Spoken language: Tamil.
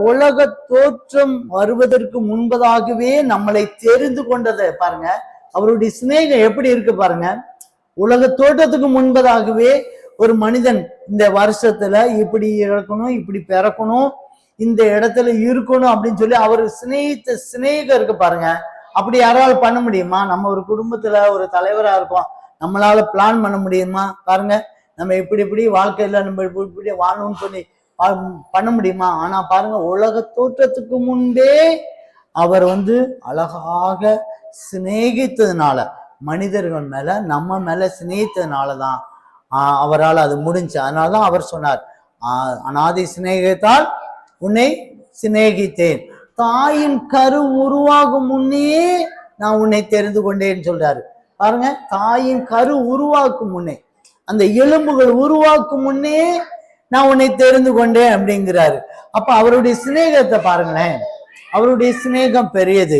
உலக தோற்றம் வருவதற்கு முன்பதாகவே நம்மளை தெரிந்து கொண்டதை பாருங்க. அவருடைய சிநேகம் எப்படி இருக்கு பாருங்க. உலக தோற்றத்துக்கு முன்பதாகவே ஒரு மனிதன் இந்த வருஷத்துல இப்படி இறக்கணும், இப்படி பிறக்கணும், இந்த இடத்துல இருக்கணும் அப்படின்னு சொல்லி அவர் சிநேகித்த சிநேகம் இருக்கு பாருங்க. அப்படி யாராலும் பண்ண முடியுமா? நம்ம ஒரு குடும்பத்துல ஒரு தலைவரா இருக்கோம், நம்மளால பிளான் பண்ண முடியுமா? பாருங்க, நம்ம இப்படி வாழ்க்கையில நம்ம இப்படி வாழணும்னு சொல்லி பண்ண முடியுமா? ஆனா பாருங்க, உலக தோற்றத்துக்கு முன்பே அவர் அழகாக சிநேகித்ததுனால, மனிதர்கள் மேல நம்ம மேல சிநேகித்ததுனாலதான் அவரால் அது முடிஞ்சு. அதனாலதான் அவர் சொன்னார், அநாதி சிநேகத்தால் உன்னை சிநேகித்தேன், தாயின் கரு உருவாகும் முன்னே நான் உன்னை தெரிந்து கொண்டேன்னு சொல்றாரு. பாருங்க, தாயின் கரு உருவாக்கும் முன்னே, அந்த எலும்புகள் உருவாக்கும் முன்னே நான் உன்னை தெரிந்து கொண்டேன் அப்படிங்கிறாரு. அப்ப அவருடைய சிநேகத்தை பாருங்களேன், அவருடைய சிநேகம் பெரியது.